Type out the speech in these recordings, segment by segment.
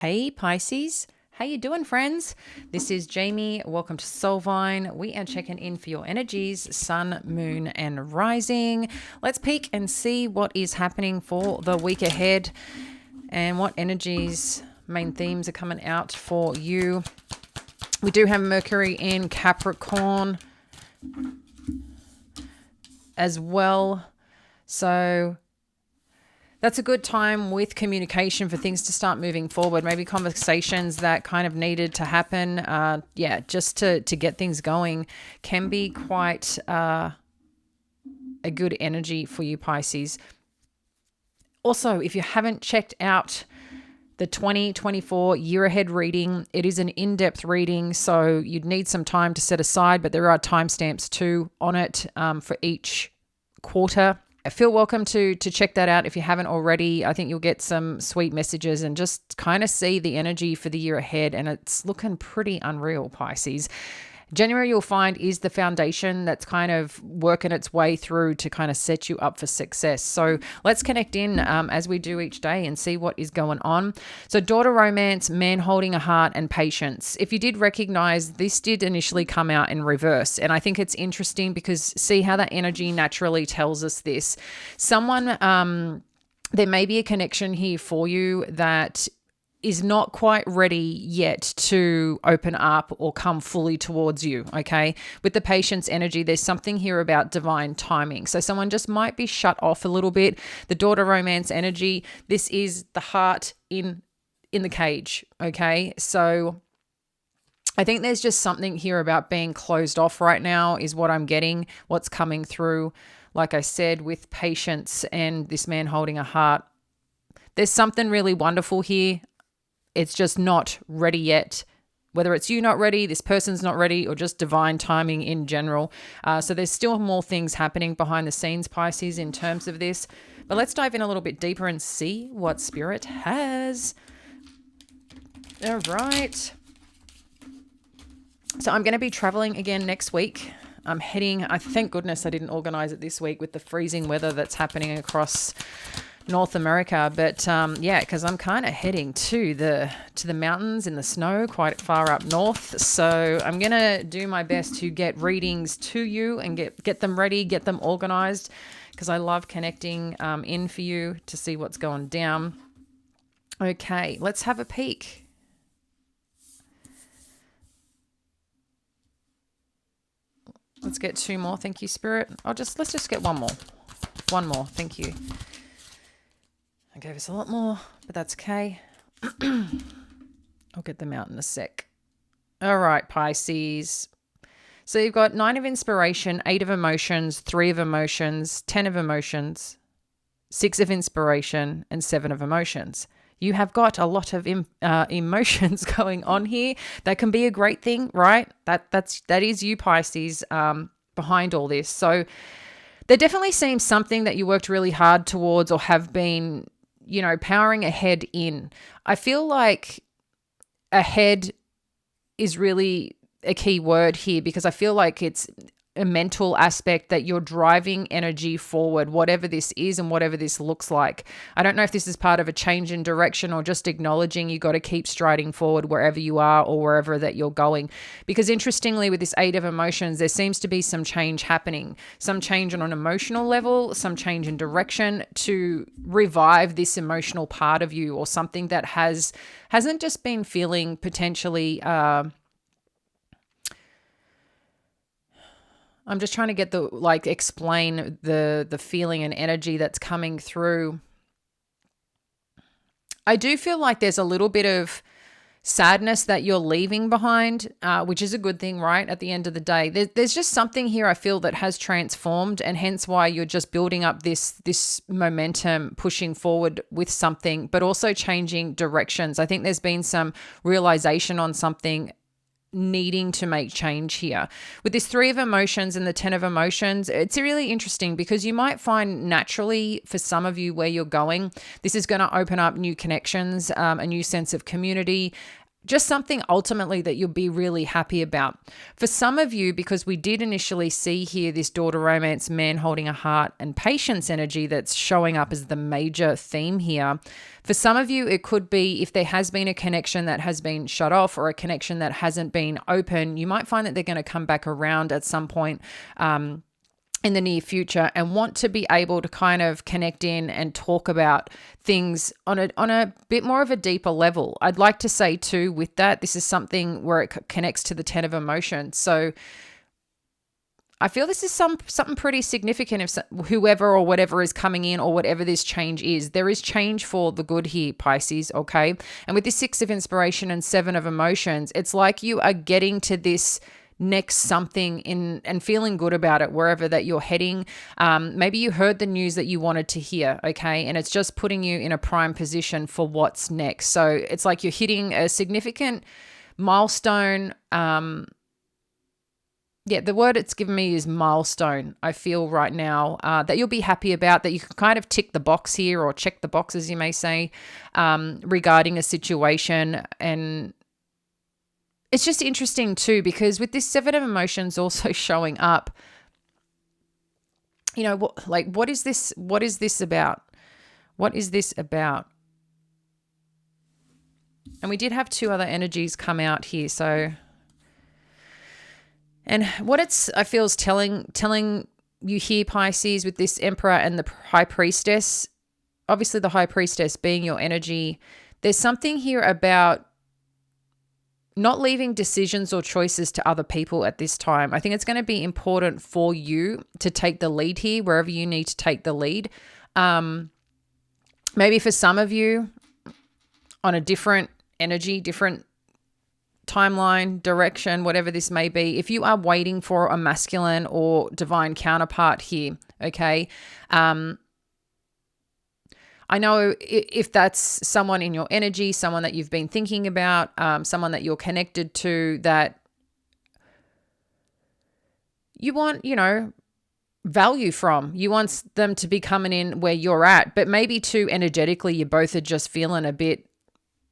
Hey Pisces, how you doing, friends? This is Jamie. Welcome to Soulvine. We are checking in for your energies, sun, moon, and rising. Let's peek and see what is happening for the week ahead and what energies, main themes are coming out for you. We do have Mercury in Capricorn as well. So that's a good time with communication for things to start moving forward. Maybe conversations that kind of needed to happen, just to get things going can be quite a good energy for you, Pisces. Also, if you haven't checked out the 2024 year ahead reading, it is an in-depth reading, so you'd need some time to set aside, but there are timestamps too on it for each quarter. Feel welcome to check that out if you haven't already. I think you'll get some sweet messages and just kind of see the energy for the year ahead, and it's looking pretty unreal, Pisces. January, you'll find, is the foundation that's kind of working its way through to kind of set you up for success. So let's connect in as we do each day and see what is going on. So daughter romance, man holding a heart, and patience. If you did recognize, this did initially come out in reverse. And I think it's interesting because see how that energy naturally tells us this. Someone, there may be a connection here for you that is not quite ready yet to open up or come fully towards you, okay? With the patience energy, there's something here about divine timing. So someone just might be shut off a little bit. The daughter romance energy, this is the heart in the cage, okay? So I think there's just something here about being closed off right now is what I'm getting, what's coming through. Like I said, with patience and this man holding a heart, there's something really wonderful here. It's just not ready yet. Whether it's you not ready, this person's not ready, or just divine timing in general. So there's still more things happening behind the scenes, Pisces, in terms of this. But let's dive in a little bit deeper and see what Spirit has. All right. So I'm going to be traveling again next week. I'm heading, thank goodness I didn't organize it this week with the freezing weather that's happening across North America, but because I'm kind of heading to the mountains in the snow quite far up north. So I'm gonna do my best to get readings to you and get them ready, get them organized, because I love connecting in for you to see what's going down. Okay, let's have a peek. Let's get two more. Thank you, Spirit. Let's just get one more. One more. Thank you. I gave us a lot more, but that's okay. I'll get them out in a sec. All right, Pisces. So you've got 9 of inspiration, 8 of emotions, 3 of emotions, 10 of emotions, 6 of inspiration, and 7 of emotions. You have got a lot of emotions going on here. That can be a great thing, right? That is you, Pisces, behind all this. So there definitely seems something that you worked really hard towards or have been, powering ahead in. I feel like ahead is really a key word here because I feel like it's a mental aspect that you're driving energy forward, whatever this is and whatever this looks like. I don't know if this is part of a change in direction or just acknowledging you got to keep striding forward wherever you are or wherever that you're going. Because interestingly, with this 8 of emotions, there seems to be some change happening, some change on an emotional level, some change in direction to revive this emotional part of you or something that hasn't just been feeling potentially I'm just trying to get explain the feeling and energy that's coming through. I do feel like there's a little bit of sadness that you're leaving behind, which is a good thing, right? At the end of the day, there's just something here I feel that has transformed, and hence why you're just building up this momentum, pushing forward with something, but also changing directions. I think there's been some realization on something needing to make change here. With this 3 of emotions and the 10 of emotions, it's really interesting because you might find naturally for some of you where you're going, this is going to open up new connections, a new sense of community, just something ultimately that you'll be really happy about. For some of you, because we did initially see here this daughter romance, man holding a heart, and patience energy that's showing up as the major theme here. For some of you, it could be if there has been a connection that has been shut off or a connection that hasn't been open, you might find that they're going to come back around at some point in the near future and want to be able to kind of connect in and talk about things on a bit more of a deeper level. I'd like to say too with that, this is something where it connects to the 10 of emotions. So I feel this is something pretty significant if whoever or whatever is coming in or whatever this change is. There is change for the good here, Pisces, okay? And with this 6 of inspiration and 7 of emotions, it's like you are getting to this next something in and feeling good about it wherever that you're heading. Maybe you heard the news that you wanted to hear, okay? And it's just putting you in a prime position for what's next. So it's like you're hitting a significant milestone. The word it's given me is milestone. I feel right now that you'll be happy about, that you can kind of tick the box here or check the boxes, you may say, regarding a situation. And it's just interesting too, because with this 7 of emotions also showing up, you know, what is this about? What is this about? And we did have 2 other energies come out here. So, and what I feel is telling you here, Pisces, with this Emperor and the High Priestess, obviously the High Priestess being your energy, there's something here about not leaving decisions or choices to other people at this time. I think it's going to be important for you to take the lead here, wherever you need to take the lead. Maybe for some of you on a different energy, different timeline, direction, whatever this may be, if you are waiting for a masculine or divine counterpart here, okay, I know if that's someone in your energy, someone that you've been thinking about, someone that you're connected to, that you want, value from. You want them to be coming in where you're at, but maybe too energetically you both are just feeling a bit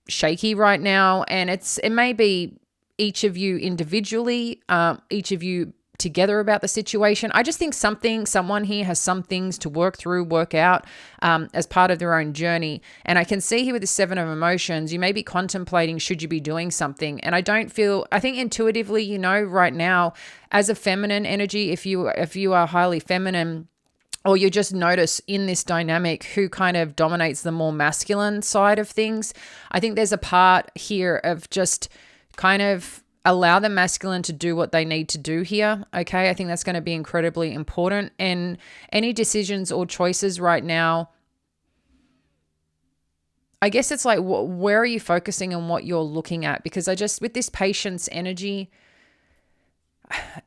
shaky right now. And it may be each of you individually, each of you together about the situation. I just think someone here has some things to work through, work out as part of their own journey. And I can see here with the 7 of emotions, you may be contemplating, should you be doing something? And I think intuitively, right now as a feminine energy, if you are highly feminine, or you just notice in this dynamic who kind of dominates the more masculine side of things, I think there's a part here of just kind of allow the masculine to do what they need to do here, okay? I think that's going to be incredibly important. And any decisions or choices right now, I guess it's like, where are you focusing on what you're looking at? Because with this patience energy,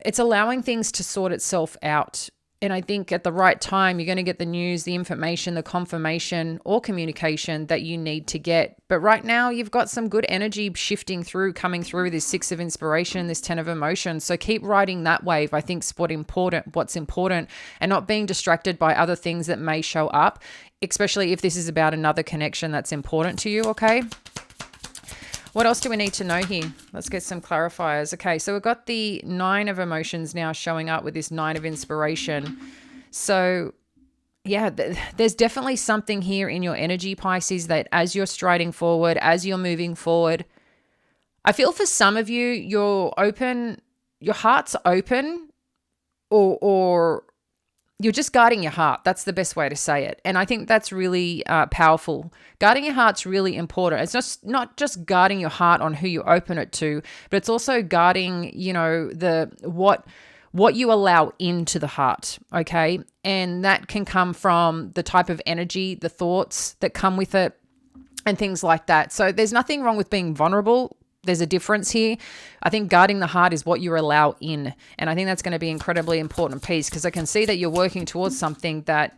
it's allowing things to sort itself out. And I think at the right time, you're going to get the news, the information, the confirmation or communication that you need to get. But right now, you've got some good energy coming through this 6 of inspiration, this 10 of emotions. So keep riding that wave. I think is what's important, and not being distracted by other things that may show up, especially if this is about another connection that's important to you, okay? What else do we need to know here? Let's get some clarifiers. Okay, so we've got the 9 of emotions now showing up with this 9 of inspiration. So yeah, there's definitely something here in your energy, Pisces, that as you're striding forward, as you're moving forward, I feel for some of you, your heart's open, or you're just guarding your heart. That's the best way to say it. And I think that's really powerful. Guarding your heart's really important. It's not just guarding your heart on who you open it to, but it's also guarding, what you allow into the heart, okay? And that can come from the type of energy, the thoughts that come with it, and things like that. So there's nothing wrong with being vulnerable. There's a difference here. I think guarding the heart is what you allow in. And I think that's going to be incredibly important piece, because I can see that you're working towards something that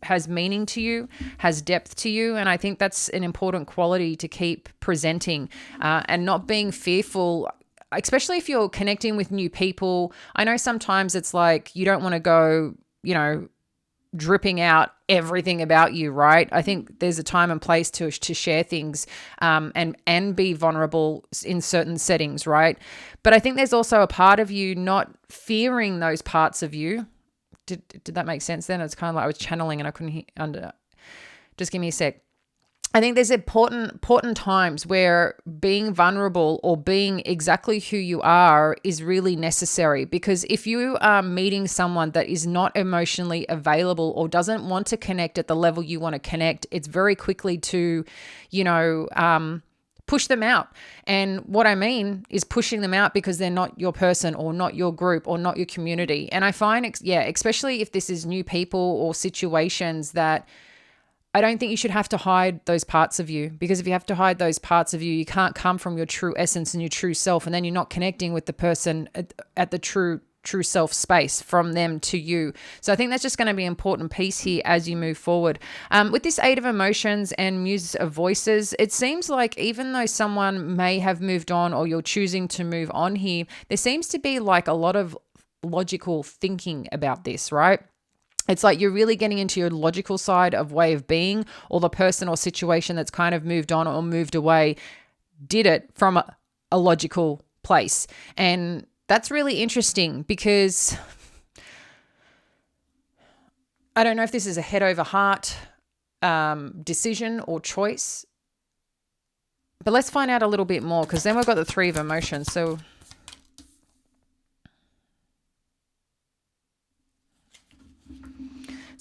has meaning to you, has depth to you. And I think that's an important quality to keep presenting and not being fearful, especially if you're connecting with new people. I know sometimes it's like you don't want to go, dripping out everything about you, right? I think there's a time and place to share things and be vulnerable in certain settings, right? But I think there's also a part of you not fearing those parts of you. Did that make sense then? It's kind of like I was channeling and I couldn't hear just give me a sec. I think there's important times where being vulnerable or being exactly who you are is really necessary, because if you are meeting someone that is not emotionally available or doesn't want to connect at the level you want to connect, it's very quickly to, push them out. And what I mean is pushing them out because they're not your person or not your group or not your community. And I find, especially if this is new people or situations, that I don't think you should have to hide those parts of you, because if you have to hide those parts of you, you can't come from your true essence and your true self. And then you're not connecting with the person at the true self space from them to you. So I think that's just going to be an important piece here as you move forward. With this 8 of emotions and Muse of voices, it seems like even though someone may have moved on or you're choosing to move on here, there seems to be like a lot of logical thinking about this, right? It's like you're really getting into your logical side of way of being, or the person or situation that's kind of moved on or moved away did it from a logical place. And that's really interesting, because I don't know if this is a head over heart decision or choice, but let's find out a little bit more, because then we've got the 3 of emotions. So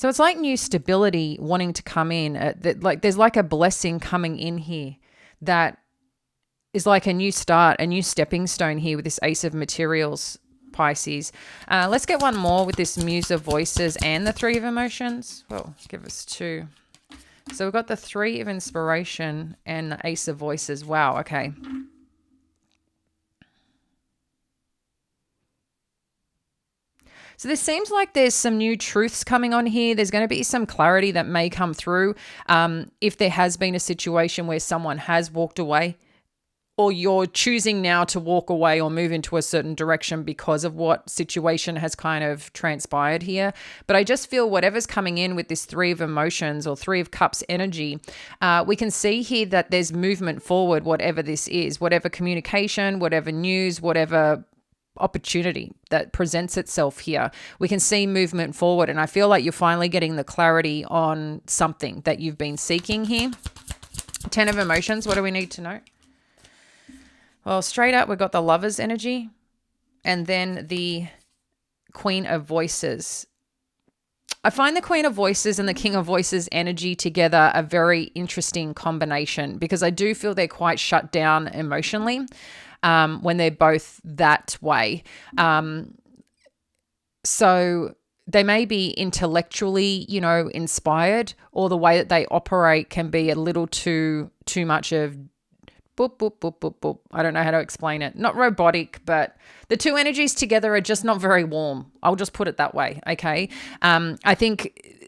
it's like new stability wanting to come in. There's like a blessing coming in here that is like a new start, a new stepping stone here with this Ace of Materials, Pisces. Let's get one more with this Muse of Voices and the 3 of Emotions. Well, give us 2. So we've got the 3 of Inspiration and the Ace of Voices. Wow, okay. So this seems like there's some new truths coming on here. There's going to be some clarity that may come through if there has been a situation where someone has walked away, or you're choosing now to walk away or move into a certain direction because of what situation has kind of transpired here. But I just feel whatever's coming in with this 3 of Emotions or 3 of Cups energy, we can see here that there's movement forward, whatever this is, whatever communication, whatever news, whatever opportunity that presents itself here. We can see movement forward, and I feel like you're finally getting the clarity on something that you've been seeking here. 10 of Emotions, what do we need to know? Well, straight up, we've got the Lover's energy and then the Queen of Voices. I find the Queen of Voices and the King of Voices energy together a very interesting combination, because I do feel they're quite shut down emotionally when they're both that way. So they may be intellectually, inspired, or the way that they operate can be a little too much of boop, boop, boop, boop, boop. I don't know how to explain it. Not robotic, but the 2 energies together are just not very warm. I'll just put it that way. Okay. I think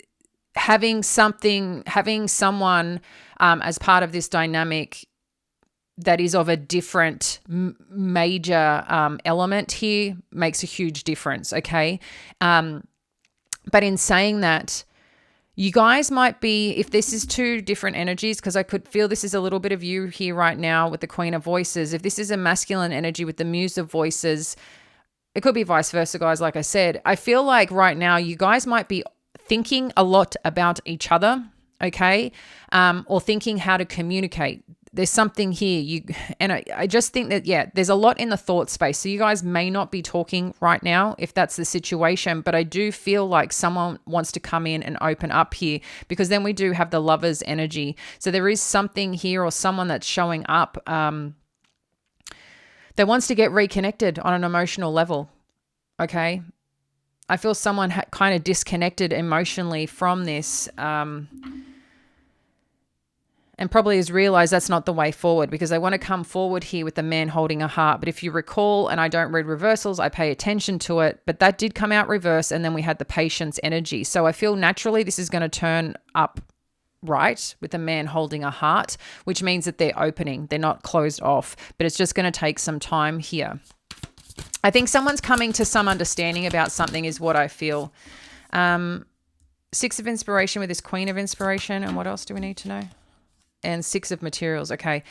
having someone as part of this dynamic that is of a different major element here makes a huge difference. Okay. But in saying that, you guys might be, if this is 2 different energies, because I could feel this is a little bit of you here right now with the Queen of Voices. If this is a masculine energy with the Muse of Voices, it could be vice versa, guys. Like I said, I feel like right now you guys might be thinking a lot about each other, okay? Or thinking how to communicate. There's something here. I just think that, there's a lot in the thought space. So you guys may not be talking right now if that's the situation, but I do feel like someone wants to come in and open up here, because then we do have the Lover's energy. So there is something here, or someone that's showing up that wants to get reconnected on an emotional level, okay? I feel someone kind of disconnected emotionally from this, and probably has realized that's not the way forward, because they want to come forward here with the man holding a heart. But if you recall, and I don't read reversals, I pay attention to it, but that did come out reverse, and then we had the Patience energy. So I feel naturally this is going to turn up right with the man holding a heart, which means that they're opening. They're not closed off, but it's just going to take some time here. I think someone's coming to some understanding about something is what I feel. Six of inspiration with this Queen of inspiration. And what else do we need to know? And Six of materials. Okay.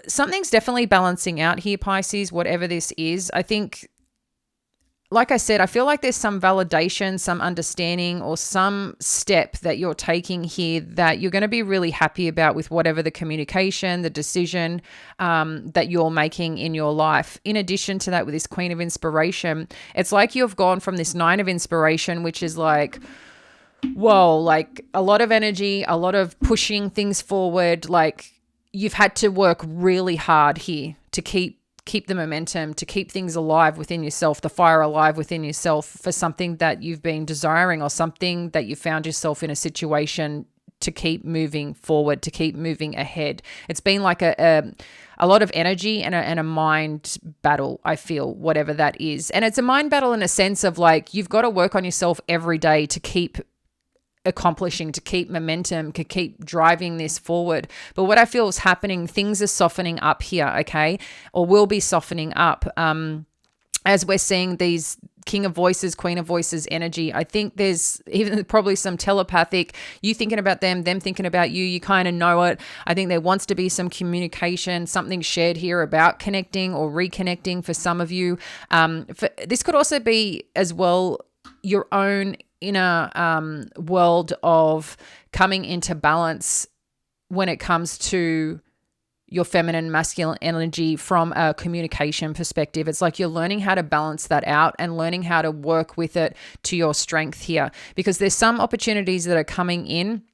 Something's definitely balancing out here, Pisces, whatever this is. I think, like I said, I feel like there's some validation, some understanding, or some step that you're taking here that you're going to be really happy about with whatever the communication, the decision that you're making in your life. In addition to that, with this Queen of inspiration, it's like you've gone from this Nine of inspiration, which is like, whoa, like a lot of energy, a lot of pushing things forward. Like you've had to work really hard here to keep the momentum, to keep things alive within yourself, the fire alive within yourself for something that you've been desiring or something that you found yourself in a situation to keep moving forward, to keep moving ahead. It's been like a lot of energy and a mind battle, I feel, whatever that is. And it's a mind battle in a sense of like, you've got to work on yourself every day to keep accomplishing, to keep momentum, to keep driving this forward. But what I feel is happening, things are softening up here, okay? Or will be softening up as we're seeing these King of Voices, Queen of Voices energy. I think there's even probably some telepathic, you thinking about them thinking about you. You kind of know it. I think there wants to be some communication, something shared here about connecting or reconnecting for some of you. This could also be as well your own inner world of coming into balance when it comes to your feminine, masculine energy from a communication perspective. It's like you're learning how to balance that out and learning how to work with it to your strength here, because there's some opportunities that are coming in.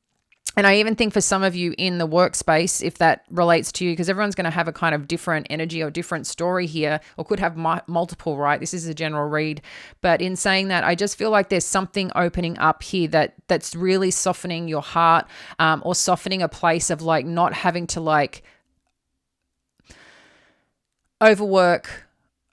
And I even think for some of you in the workspace, if that relates to you, because everyone's going to have a kind of different energy or different story here, or could have multiple, right? This is a general read. But in saying that, I just feel like there's something opening up here that's really softening your heart, or softening a place of like not having to like overwork,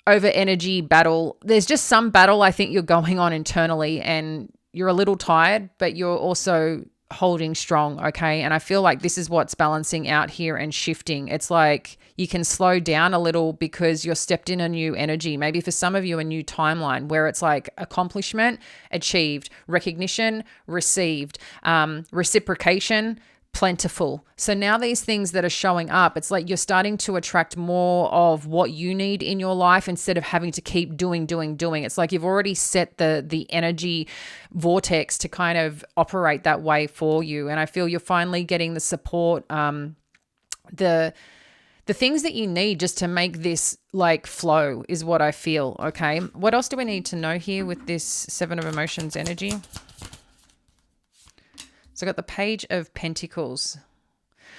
over energy battle. There's just some battle I think you're going on internally, and you're a little tired, but you're also holding strong, okay? And I feel like this is what's balancing out here and shifting. It's like you can slow down a little because you're stepped in a new energy. Maybe for some of you, a new timeline where it's like accomplishment achieved, recognition received, reciprocation plentiful. So now these things that are showing up, it's like you're starting to attract more of what you need in your life instead of having to keep doing. It's like you've already set the energy vortex to kind of operate that way for you. And I feel you're finally getting the support, the things that you need just to make this like flow is what I feel. Okay. What else do we need to know here with this Seven of Emotions energy? So I got the Page of Pentacles.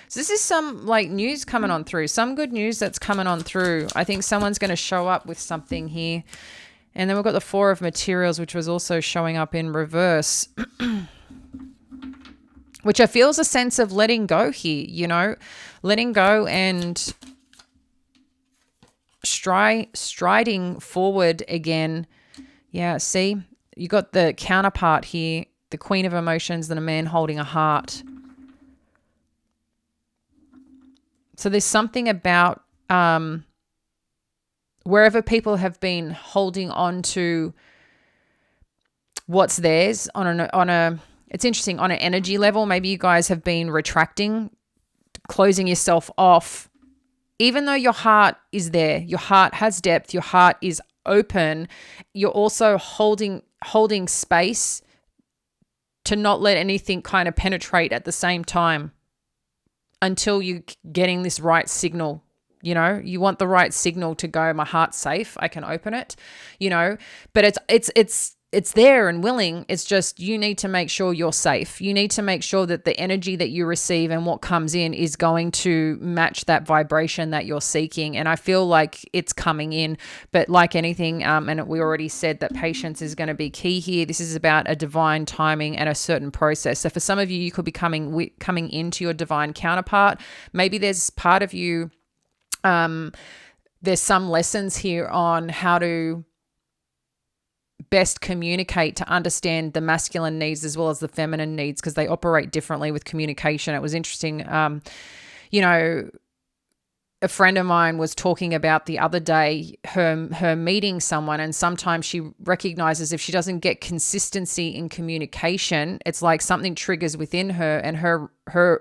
So this is some like news coming on through, some good news that's coming on through. I think someone's going to show up with something here. And then we've got the Four of Materials, which was also showing up in reverse, which I feel is a sense of letting go here, you know, letting go and striding forward again. Yeah, see, you got the counterpart here, the Queen of Emotions, and a man holding a heart. So there's something about wherever people have been holding on to what's theirs on a it's interesting, on an energy level, maybe you guys have been retracting, closing yourself off, even though your heart is there, your heart has depth, your heart is open, you're also holding space to not let anything kind of penetrate at the same time until you're getting this right signal. You know, you want the right signal to go, my heart's safe, I can open it, you know, but it's there and willing. It's just you need to make sure you're safe. You need to make sure that the energy that you receive and what comes in is going to match that vibration that you're seeking. And I feel like it's coming in, but like anything, and we already said that patience is going to be key here. This is about a divine timing and a certain process. So for some of you, you could be coming into your divine counterpart. Maybe there's part of you, there's some lessons here on how to best communicate to understand the masculine needs as well as the feminine needs, because they operate differently with communication. It was interesting, you know, a friend of mine was talking about the other day, her meeting someone, and sometimes she recognizes if she doesn't get consistency in communication, it's like something triggers within her, and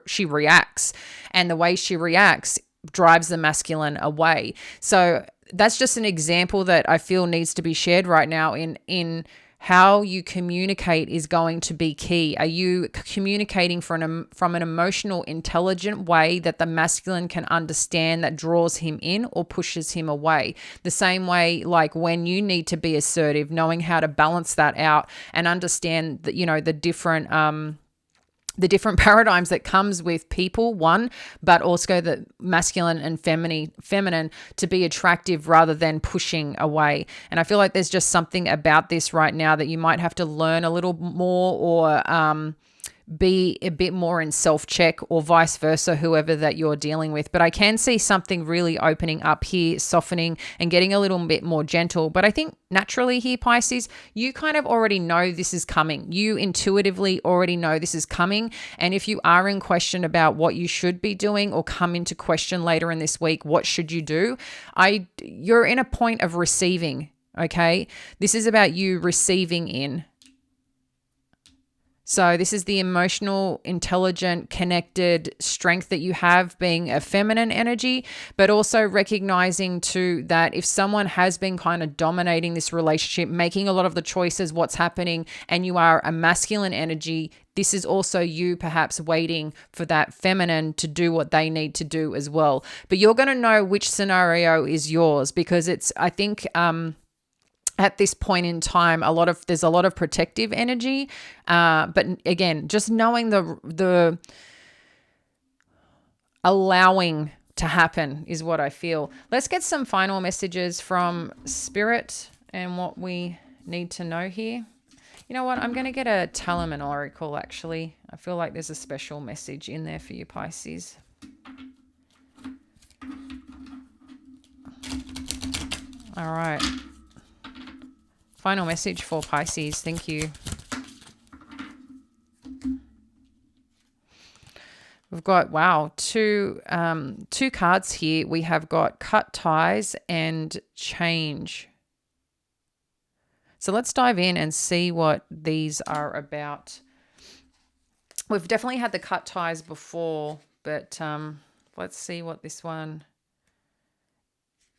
she reacts, and the way she reacts drives the masculine away. So that's just an example that I feel needs to be shared right now in how you communicate is going to be key. Are you communicating from an emotional, intelligent way that the masculine can understand, that draws him in or pushes him away? The same way, like when you need to be assertive, knowing how to balance that out and understand that, the different paradigms that comes with people, one, but also the masculine and feminine to be attractive rather than pushing away. And I feel like there's just something about this right now that you might have to learn a little more, or be a bit more in self-check, or vice versa, whoever that you're dealing with. But I can see something really opening up here, softening and getting a little bit more gentle. But I think naturally here, Pisces, you kind of already know this is coming. You intuitively already know this is coming. And if you are in question about what you should be doing, or come into question later in this week, what should you do? You're in a point of receiving, okay? This is about you receiving in. So this is the emotional, intelligent, connected strength that you have, being a feminine energy, but also recognizing too that if someone has been kind of dominating this relationship, making a lot of the choices, what's happening, and you are a masculine energy, this is also you perhaps waiting for that feminine to do what they need to do as well. But you're going to know which scenario is yours, because I think, at this point in time, there's a lot of protective energy, but again, just knowing the allowing to happen is what I feel. Let's get some final messages from Spirit and what we need to know here. You know what? I'm going to get a Talaman Oracle, actually. I feel like there's a special message in there for you, Pisces. All right. Final message for Pisces. Thank you. We've got, wow, two cards here. We have got cut ties and change. So let's dive in and see what these are about. We've definitely had the cut ties before, but let's see what this one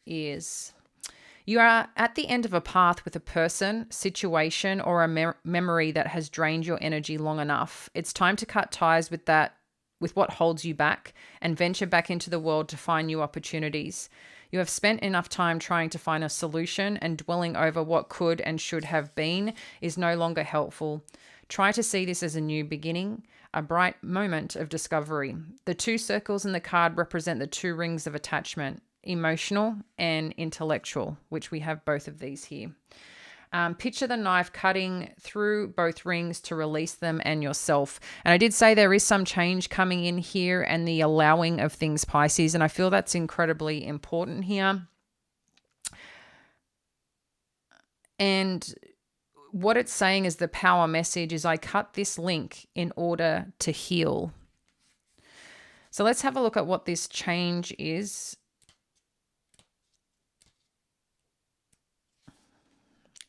is. You are at the end of a path with a person, situation, or a memory that has drained your energy long enough. It's time to cut ties with what holds you back, and venture back into the world to find new opportunities. You have spent enough time trying to find a solution, and dwelling over what could and should have been is no longer helpful. Try to see this as a new beginning, a bright moment of discovery. The two circles in the card represent the two rings of attachment: emotional and intellectual, which we have both of these here. Picture the knife cutting through both rings to release them and yourself. And I did say there is some change coming in here, and the allowing of things, Pisces, and I feel that's incredibly important here. And what it's saying is the power message is, I cut this link in order to heal. So let's have a look at what this change is.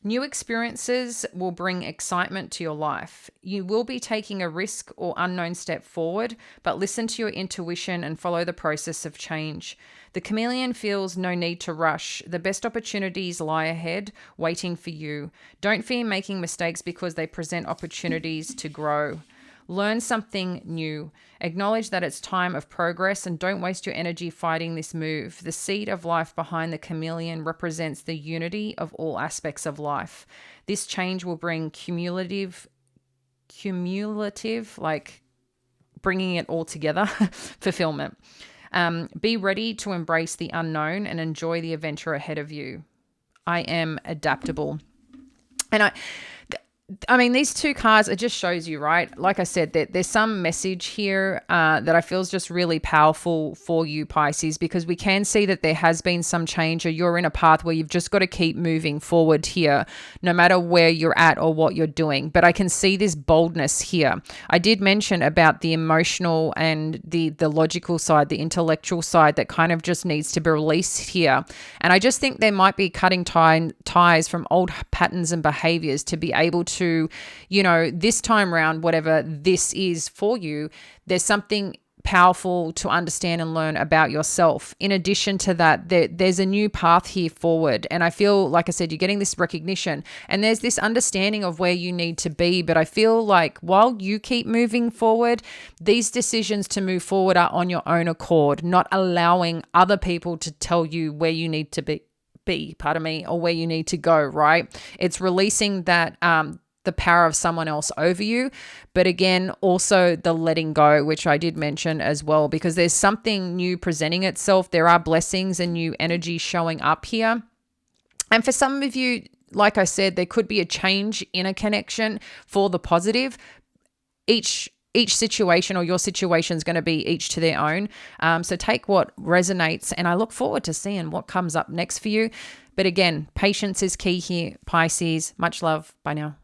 New experiences will bring excitement to your life. You will be taking a risk or unknown step forward, but listen to your intuition and follow the process of change. The chameleon feels no need to rush. The best opportunities lie ahead, waiting for you. Don't fear making mistakes, because they present opportunities to grow. Learn something new. Acknowledge that it's time of progress, and don't waste your energy fighting this move. The seed of life behind the chameleon represents the unity of all aspects of life. This change will bring cumulative, like bringing it all together, fulfillment. Be ready to embrace the unknown and enjoy the adventure ahead of you. I am adaptable. And I mean, these two cards, it just shows you, right? Like I said, that there's some message here that I feel is just really powerful for you, Pisces, because we can see that there has been some change, or you're in a path where you've just got to keep moving forward here, no matter where you're at or what you're doing. But I can see this boldness here. I did mention about the emotional and the logical side, the intellectual side that kind of just needs to be released here. And I just think there might be cutting ties from old patterns and behaviors to be able to, this time around, whatever this is for you, there's something powerful to understand and learn about yourself. In addition to that, there's a new path here forward. And I feel, like I said, you're getting this recognition and there's this understanding of where you need to be. But I feel like while you keep moving forward, these decisions to move forward are on your own accord, not allowing other people to tell you where you need to be, or where you need to go, right? It's releasing that, the power of someone else over you. But again, also the letting go, which I did mention as well, because there's something new presenting itself. There are blessings and new energy showing up here. And for some of you, like I said, there could be a change in a connection for the positive. Each situation or your situation is going to be each to their own. So take what resonates, and I look forward to seeing what comes up next for you. But again, patience is key here, Pisces. Much love. Bye now.